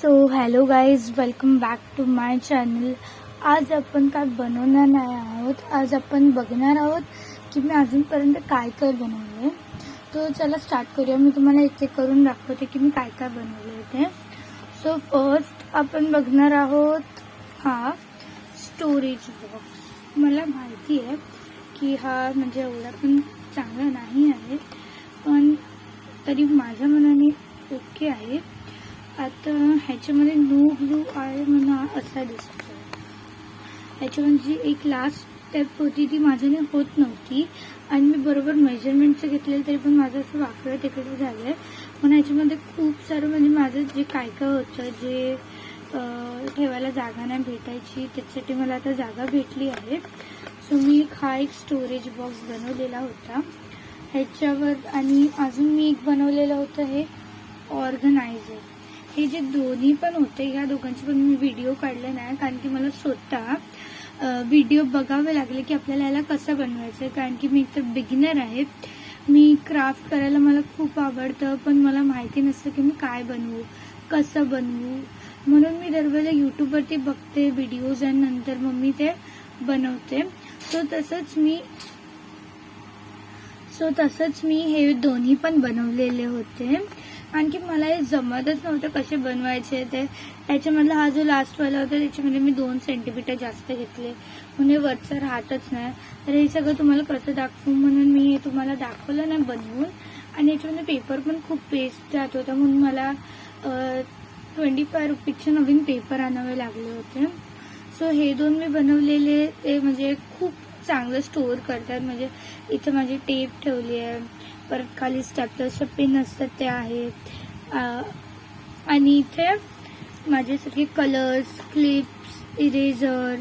So hello guys, welcome back to my channel. आज आपण काय बनवणार नाही आहोत. आज आपण बघणार आहोत की मी अजूनपर्यंत काय काय बनवले. तो चला स्टार्ट करूया. मी तुम्हाला एक एक करून दाखवते की मी काय काय बनवले ते. सो फर्स्ट आपण बघणार आहोत हा स्टोरेज बॉक्स. मला माहिती आहे की हा म्हणजे एवढा पण चांगला नाही आहे, पण तरी माझ्या मनाने ओके आहे. आता ह्याच्यामध्ये नो ग्लू आहे म्हणा असा दिसतो. ह्याच्यामध्ये जी एक लास्ट स्टेप होती ती माझ्याने होत नव्हती आणि मी बरोबर मेजरमेंटचं घेतलेलं तरी पण माझं असं वाकडं तिकडे झालं आहे. पण ह्याच्यामध्ये खूप सारं म्हणजे माझं जे काय काय होतं जे ठेवायला जागा नाही भेटायची त्याच्यासाठी मला आता जागा भेटली आहे. सो मी हा एक स्टोरेज बॉक्स बनवलेला होता ह्याच्यावर. आणि अजून मी एक बनवलेलं होतं हे ऑर्गनायझर. हे जे दोन्ही पण होते ह्या दोघांचे पण मी व्हिडिओ काढले नाही, कारण की मला स्वतः व्हिडिओ बघावे लागले की आपल्याला याला कसं बनवायचं. कारण की मी एक तर बिगिनर आहे. मी क्राफ्ट करायला मला खूप आवडतं, पण मला माहिती नसतं की मी काय बनवू, कसं बनवू. म्हणून मी दरवेळेला यूट्यूबवरती बघते व्हिडिओज आणि नंतर मग मी ते बनवते. सो तसंच मी हे दोन्ही पण बनवलेले होते. आणखी मला हे जमतच नव्हतं कसे बनवायचे ते. त्याच्यामधला हा जो लास्टवाला होता त्याच्यामध्ये मी 2 सेंटीमीटर जास्त घेतले, म्हणजे वरचं राहतच नाही. तर हे सगळं तुम्हाला कसं दाखवू म्हणून मी हे तुम्हाला दाखवलं नाही बनवून. आणि याच्यामध्ये पेपर पण खूप वेस्ट जात होता, म्हणून मला 25 रुपीजचे नवीन पेपर आणावे लागले होते. सो हे 2 मी बनवलेले ते म्हणजे खूप चांगलं स्टोअर करतात. म्हणजे इथं माझी टेप ठेवली आहे, परत खाली स्टेपलरचे पेन असतात ते आहेत, आणि इथे माझे सगळे कलर्स, क्लिप्स, इरेझर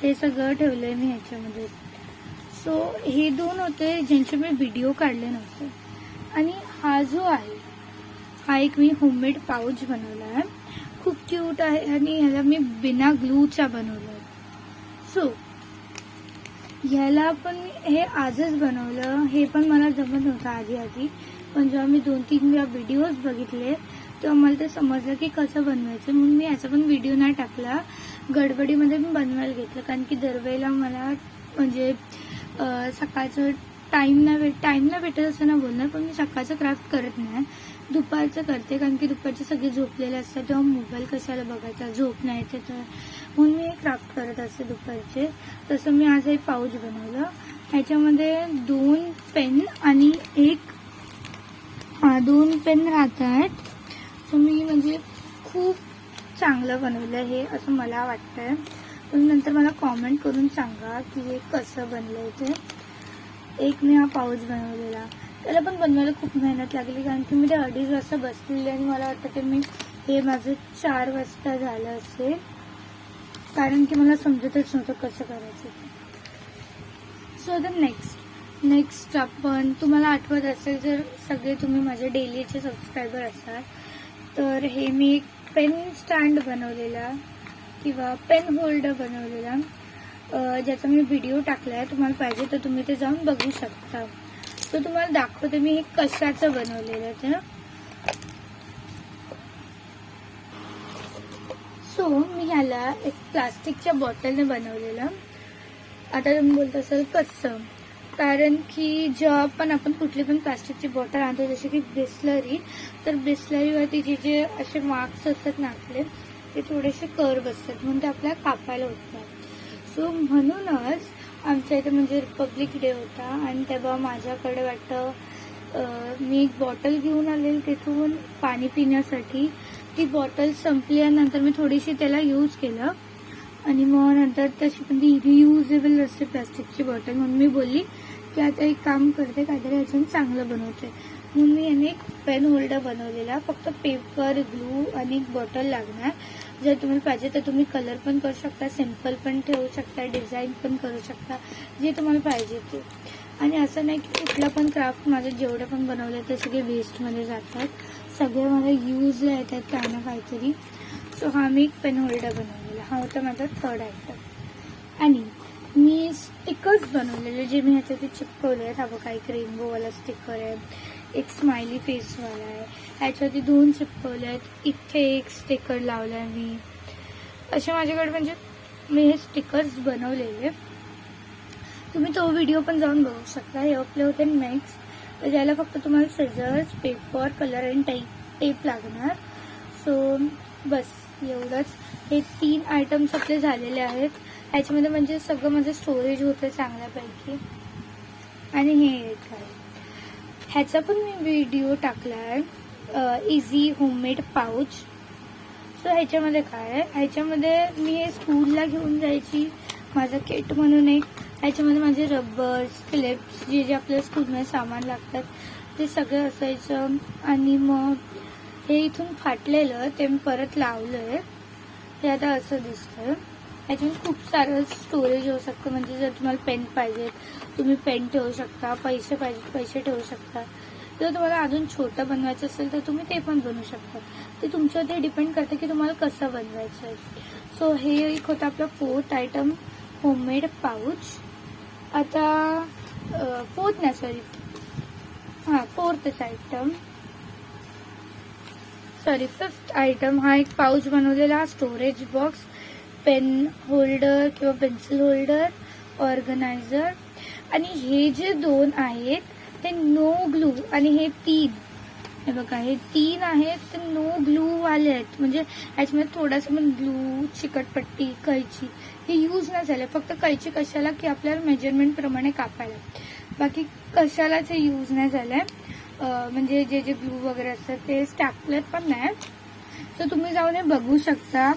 हे सगळं ठेवलं आहे मी ह्याच्यामध्ये. सो हे 2 होते ज्यांचे मी व्हिडिओ काढले नव्हते. आणि हा जो आहे हा एक मी होममेड पाऊच बनवला आहे, खूप क्यूट आहे आणि ह्याला मी बिना ग्लूचा बनवलं आहे. सो ह्याला पण हे आजच बनवलं. हे पण मला जमत नव्हतं आधी, पण जेव्हा मी 2-3 वेळा व्हिडिओज बघितले तेव्हा मला ते समजलं की कसं बनवायचं. म्हणून मी याचा पण व्हिडिओ नाही टाकला, गडबडीमध्ये मी बनवायला घेतलं. कारण की दरवेळेला मला म्हणजे सकाळचं टाईम नाही भेटत असं ना बोलणार, पण मी सकाळचं क्राफ्ट करत नाही, दुपारचं करते. कारण की दुपारचे सगळे झोपलेले असतात तेव्हा मोबाईल कशाला बघायचा, झोप नाही येते, तर म्हणून मी क्राफ्ट करत असते दुपारचे. तसं मी आज एक पाऊच बनवलं. ह्याच्यामध्ये 2 पेन आणि 2 पेन राहतात. सो मी म्हणजे खूप चांगलं बनवलं हे असं मला वाटतंय. पण नंतर मला कॉमेंट करून सांगा की हे कसं बनलंय ते. एक मी हा पाऊच बनवलेला, त्याला पण बनवायला खूप मेहनत लागली. कारण की मी ते 2:30 वाजता बसलेली आणि मला वाटतं की हे माझं 4 वाजता झालं असेल, कारण की मला समजतच नव्हतं कसं करायचं. सो द नेक्स्ट आपण, तुम्हाला आठवत असेल जर सगळे तुम्ही माझे डेलीचे सबस्क्रायबर असाल, तर हे मी एक पेन स्टँड बनवलेला किंवा पेन होल्डर बनवलेला, ज्याचा मी व्हिडिओ टाकला आहे. तुम्हाला पाहिजे तर तुम्ही ते जाऊन बघू शकता. तो तुम्हाला दाखवते मी हे कशाचं बनवलेलं आहे ते. सो मी ह्याला एक प्लास्टिकच्या बॉटलने बनवलेलं. आता तुम्ही बोलत असाल कसं, कारण की जेव्हा पण आपण कुठली पण प्लास्टिकची बॉटल आणतो, जसे की बिस्लरी, तर बिस्लरीवरती जे असे मार्क्स असतात ना आपले, ते थोडेसे कर्व असतात, म्हणून ते आपल्याला कापायला होतात. सो म्हणूनच आमच्या इथे म्हणजे रिपब्लिक डे होता आणि तेव्हा माझ्याकडे वाटतं मी एक बॉटल घेऊन आलेली तिथून पाणी पिण्यासाठी. ती बॉटल संपल्यानंतर मी थोडीशी त्याला यूज केलं आणि मग नंतर तशी पण ती रियुजेबल असते प्लास्टिकची बॉटल. म्हणून मी बोलली की आता एक काम करते, काहीतरी ह्याच्यानं चांगलं बनवते. म्हणून मी याने एक पेन होल्डर बनवलेला. फक्त पेपर, ग्लू आणि एक बॉटल लागणार. जर तुम्हाला पाहिजे तर तुम्ही कलर पण करू शकता, सिम्पल पण ठेवू शकता, डिझाईन पण करू शकता, जे तुम्हाला पाहिजे ते. आणि असं नाही की कुठला पण क्राफ्ट माझं जेवढं पण बनवलं ते सगळे वेस्टमध्ये जातात, सगळे मला यूजला येतात काही ना काहीतरी. सो हा मी एक पेन होल्डर बनवलेला. हा होता माझा 3rd आयटम. आणि मी स्टिकर्स बनवलेले जे मी ह्याच्यात चिपकवले आहेत. हा बघा एक रेनबोवाला स्टिकर आहे, एक स्माइली फेसवाला आहे, ह्याच्यावरती 2 चिपकवले आहेत, इथे एक स्टिकर लावला आहे मी. असे माझ्याकडे म्हणजे मी हे स्टिकर्स बनवलेले. तुम्ही तो व्हिडिओ पण जाऊन बघू शकता. हे आपले होते नेक्स्ट. तर ज्याला फक्त तुम्हाला सिझर्स, पेपर, कलर आणि टेप लागणार. सो बस एवढंच. हे 3 आयटम्स आपले झालेले आहेत. ह्याच्यामध्ये म्हणजे सगळं माझं स्टोरेज होतं चांगल्यापैकी. आणि हे एक आहे, ह्याचा पण मी व्हिडिओ टाकला आहे, इझी होममेड पाऊच. सो ह्याच्यामध्ये काय आहे, ह्याच्यामध्ये मी हे स्कूलला घेऊन जायची माझं किट म्हणून एक. ह्याच्यामध्ये माझे रबर्स, क्लिप्स, जे जे आपल्या स्कूलमध्ये सामान लागतात ते सगळं असायचं. आणि मग हे इथून फाटलेलं ते मी परत लावलंय. हे आता असं दिसतं. ह्याच्यामध्ये खूप सारं स्टोरेज होऊ शकतं. म्हणजे जर तुम्हाला पेन पाहिजेत तुम्ही पेन ठेवू शकता, पैसे पाहिजेत पैसे ठेवू शकता. जर तुम्हाला अजून छोटं बनवायचं असेल तर तुम्ही ते पण बनवू शकता. ते तुमच्यावर डिपेंड करतं की तुम्हाला कसं बनवायचं आहे. सो हे एक होतं आपलं 4th आयटम, होममेड पाऊच. आता 4th आयटम, 5th आयटम हा एक पाऊच बनवलेला, स्टोरेज बॉक्स, पेन होल्डर किंवा पेन्सिल होल्डर, ऑर्गनायझर. आणि हे जे 2 आहेत ते नो ग्लू, आणि हे 3, हे बघा हे 3 आहेत ते नो ग्लू वाले आहेत. म्हणजे ह्याच्यामध्ये थोडासा पण ग्लू, चिकटपट्टी, कैची हे यूज नाही झाले. फक्त कैची कशाला की आपल्याला मेजरमेंट प्रमाणे कापायला, बाकी कशालाच हे यूज नाही झालंय. म्हणजे जे जे ग्लू वगैरे असतात ते स्टॅपलर पण नाही. तर तुम्ही जाऊन हे बघू शकता.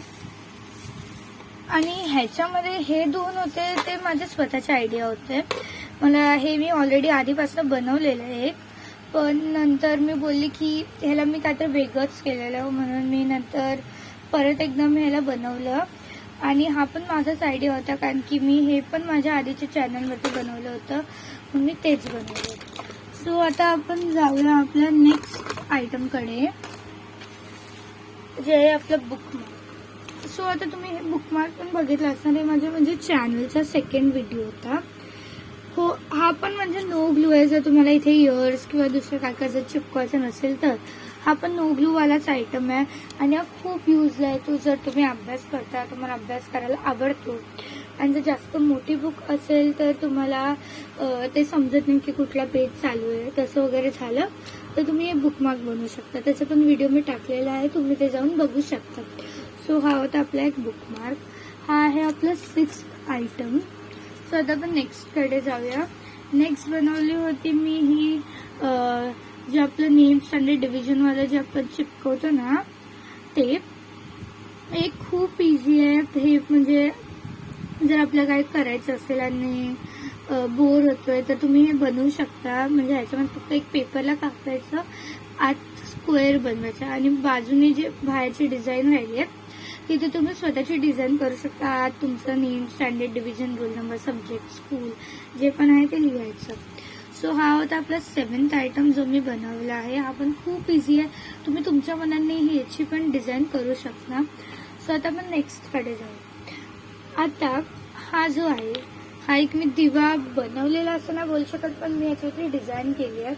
आणि ह्याच्यामध्ये हे 2 होते ते माझे स्वतःचे आयडिया होते. मला हे मी ऑलरेडी आधीपासून बनवलेलं आहे, पण नंतर मी बोलली की ह्याला मी काहीतरी वेगळंच केलेलं, म्हणून मी नंतर परत एकदा मी ह्याला बनवलं. आणि हा पण माझाच आयडिया होता, कारण की मी हे पण माझ्या आधीच्या चॅनलवरती बनवलं होतं, म्हणून मी तेच बनवलं. सो आता आपण जाऊया आपल्या नेक्स्ट आयटमकडे, जे आहे आपलं बुकमार्क. सो आता तुम्ही हे बुकमार्क पण बघितलं असणार. हे माझ्या म्हणजे चॅनलचा 2nd व्हिडिओ होता. हो, हा पण म्हणजे नो ग्लू आहे. जर तुम्हाला इथे इयर्स किंवा दुसरं काय काय जर चिपकवायचं नसेल तर हा पण नो ग्लू वालाच आयटम आहे. आणि हा खूप युजला आहे. तो जर तुम्ही अभ्यास करता, तुम्हाला अभ्यास करायला आवडतो, आणि जर जास्त मोठी बुक असेल तर तुम्हाला ते समजत नाही की कुठला पेज चालू आहे, तसं वगैरे झालं तर तुम्ही हे बुकमार्क बनवू शकता. त्याचा पण व्हिडिओ मी टाकलेला आहे, तुम्ही ते जाऊन बघू शकता. सो हा होता आपला एक बुकमार्क. हा आहे आपलं 6th आयटम. सो आता आपण नेक्स्टकडे जाऊया. नेक्स्ट बनवली होती मी ही जे आपलं नेम स्टँडर्ड डिव्हिजनवालं जे आपण चिपकवतो ना ते. एक खूप इझी आहे हे. म्हणजे जर आपल्याला काही करायचं असेल आणि बोर होतोय तर तुम्ही हे बनवू शकता. म्हणजे ह्याच्यामध्ये फक्त एक पेपरला कापायचं, आत स्क्वेअर बनवायचा, आणि बाजूने जे बाहेरची डिझाईन राहिली आहे तिथे तुम्ही स्वतःची डिझाईन करू शकता. आत तुमचं name, standard, division, roll number, subject, school जे पण आहे ते लिहायचं. सो हा होता आपला 7th आयटम जो मी बनवला आहे. हा पण खूप इझी आहे. तुम्ही तुमच्या मनाने याची पण डिझाईन करू शकता. सो आता आपण नेक्स्टकडे जाऊ. आता हा जो आहे हा एक मी दिवा बनवलेला असं नाही बोलू शकत, पण मी याच्यावरती डिझाईन केली आहे.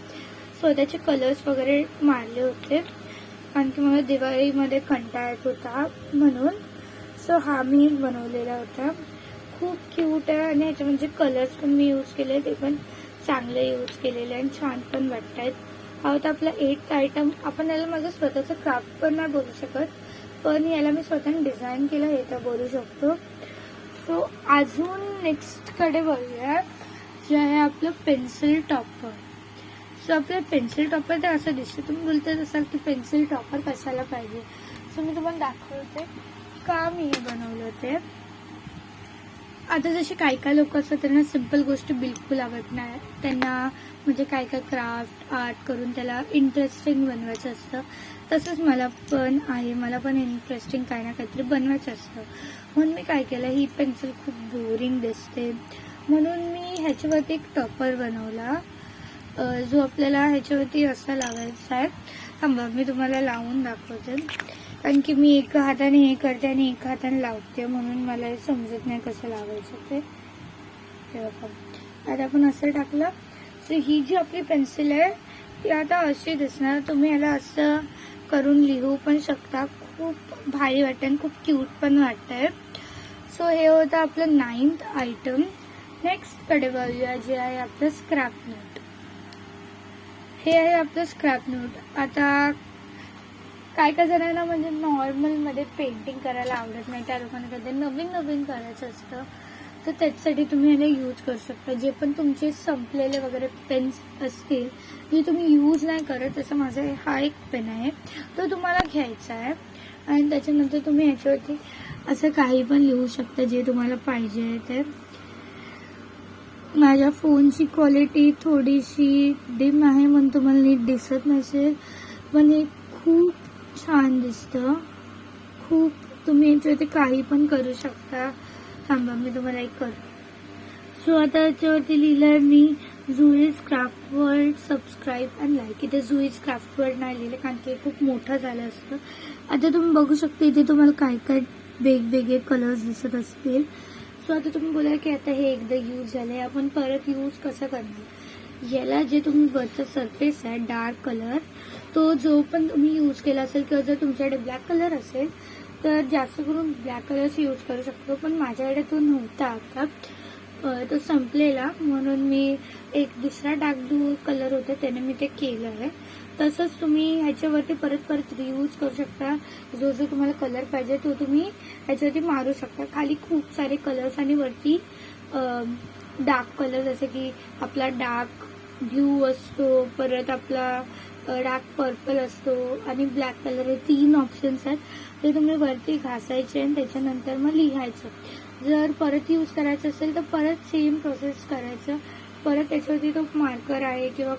स्वतःचे कलर्स वगैरे मारले होते, कारण की मला दिवाळीमध्ये कंटाळा येत होता म्हणून. सो हा मी बनवलेला होता. खूप क्यूट आहे. आणि ह्याचे म्हणजे कलर्स पण मी यूज केले, ते पण चांगले यूज केलेले आणि छान पण वाटत आहेत. हा होता आपला 8th आयटम. आपण याला माझं स्वतःचं क्राफ्ट पण नाही बोलू शकत, पण याला मी स्वतःने डिझाईन केलं हे तर बोलू शकतो. सो अजून नेक्स्टकडे बघूया, जे आहे आपलं पेन्सिल टॉपर. सो आपलं पेन्सिल टॉपर तर असं दिसतं. तुम्ही बोलतात असाल की पेन्सिल टॉपर कशाला पाहिजे. सो मी तुम्हाला दाखवते का मी हे बनवलं ते. आता जसे काय लोक असतात त्यांना सिंपल गोष्टी बिलकुल आवडत नाही. त्यांना म्हणजे काय क्राफ्ट, आर्ट करून त्याला इंटरेस्टिंग बनवायचं असतं. तसंच मला पण आहे. मला पण इंटरेस्टिंग काही ना काहीतरी बनवायचं असतं. म्हणून मी काय केलं, ही पेन्सिल खूप बोरिंग दिसते म्हणून मी ह्याच्यावरती एक टॉपर बनवला, जो आपल्याला ह्याच्यावरती असा लावायचा आहे. थांबा मी तुम्हाला लावून दाखवते, कारण की मी एका हाताने हे करते आणि एका हाताने लावते, म्हणून मला समजत नाही कसं लावायचं ते. आता आपण असं टाकलं. सो ही जी आपली पेन्सिल आहे ती आता अशी दिसणार. तुम्ही याला असं करून लिहू पण शकता. खूप भारी वाटतं आणि खूप क्यूट पण वाटतंय. सो हे होतं आपलं 9th आयटम. नेक्स्ट कडे बघूया, जे आहे आपलं स्क्रॅप नोट. हे आहे आपलं स्क्रॅप नोट. आता काय काय जणांना म्हणजे नॉर्मलमध्ये पेंटिंग करायला आवडत नाही, त्या लोकांना कधी नवीन नवीन करायचं असतं, तर त्याच्यासाठी तुम्ही याला यूज करू शकता. जे पण तुमचे संपलेले वगैरे पेन्स असतील जे तुम्ही यूज नाही करत, तसं माझा हा एक पेन आहे, तो तुम्हाला घ्यायचा आहे आणि त्याच्यानंतर तुम्ही ह्याच्यावरती असं काही पण लिहू शकता जे तुम्हाला पाहिजे ते. माझ्या फोनची क्वालिटी थोडीशी डिम आहे म्हणून तुम्हाला नीट दिसत नसेल, पण हे खूप छान दिसतं. खूप तुम्ही याच्यावरती काही पण करू शकता. थांबा मी तुम्हाला एक करतो. सो आता याच्यावरती लिहिलं आहे मी Jui's craft world, subscribe and like. इथे जुईज क्राफ्ट वर्ल्ड नाही लिहिलं कारण की खूप मोठं झालं असतं. आता तुम्ही बघू शकता इथे तुम्हाला काय काय वेगवेगळे कलर्स दिसत असतील. सो आता तुम्ही बोला की आता हे एकदा यूज झालंय, आपण परत यूज कसं करणार. याला जे तुम्ही वरचा सरफेस आहे डार्क कलर, तो जो पण तुम्ही यूज केला असेल किंवा जर तुमच्याकडे ब्लॅक कलर असेल तर जास्त करून ब्लॅक कलरच यूज करू शकतो. पण माझ्याकडे तो नव्हता आता, तो संपलेला, म्हणून मी एक दुसरा डार्क ब्लू कलर होता त्याने मी ते केलं आहे. तसंच तुम्ही ह्याच्यावरती परत परत रियूज करू शकता. जो जो तुम्हाला कलर पाहिजे तो तुम्ही ह्याच्यावरती मारू शकता. खाली खूप सारे कलर्स आणि वरती डार्क कलर, जसे की आपला डार्क ब्ल्यू असतो, परत आपला डार्क पर्पल असतो आणि ब्लॅक कलर, हे 3 ऑप्शन्स आहेत. ते तुम्ही वरती घासायचे आणि त्याच्यानंतर मग लिहायचं. जर परत यूज करायचं असेल तर परत सेम प्रोसेस करायचं. परत त्याच्यावरती तो मार्कर आहे किंवा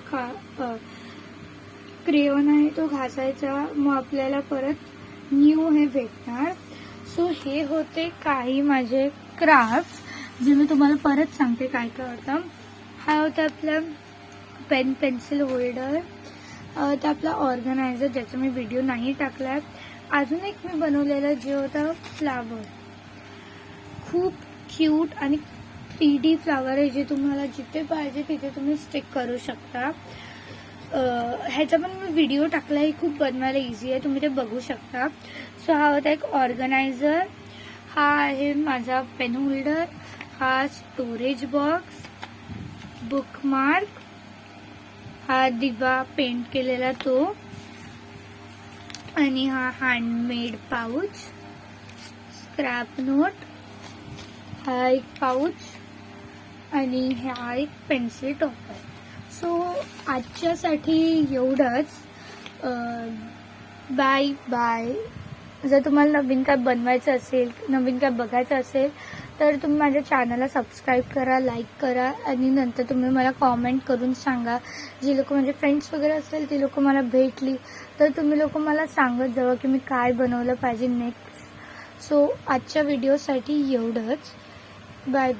क्रेयॉन आहे तो घासायचा, मग आपल्याला परत न्यू हे भेटणार. सो हे होते काही माझे क्राफ्ट जे मी तुम्हाला परत सांगते काय काय होतं. हा होता आपला पेन पेन्सिल होल्डर. तर आपला ऑर्गनायझर ज्याचा मी व्हिडिओ नाही टाकलाय. अजून एक मी बनवलेलं जे होतं फ्लावर. खूप क्यूट आणि 3D फ्लावर आहे, जे तुम्हाला जिथे पाहिजे तिथे तुम्ही स्टिक करू शकता. ह्याचा पण मी व्हिडिओ टाकलाय, खूप बनवायला इझी आहे, तुम्ही ते बघू शकता. सो हा होता एक ऑर्गनायझर. हा आहे माझा पेन होल्डर. हा स्टोरेज बॉक्स, बुकमार्क, हा दिवा पेंट केलेला तो, आणि हा हँडमेड पाऊच, स्क्रॅप नोट, हा एक पाऊच आणि हा एक पेन्सिल टॉपर. सो आजच्यासाठी एवढंच. Bye bye. जर तुम्हाला नवीन काय बनवायचं असेल, नवीन काय बघायचं असेल तर तुम्ही माझ्या चॅनलला सबस्क्राईब करा, लाईक करा आणि नंतर तुम्ही मला कॉमेंट करून सांगा. जी लोक म्हणजे फ्रेंड्स वगैरे असेल ती लोक मला भेटली तर तुम्ही लोक मला सांगत जावं की मी काय बनवलं पाहिजे नेक्स्ट. सो आजच्या व्हिडिओसाठी एवढंच. बाय.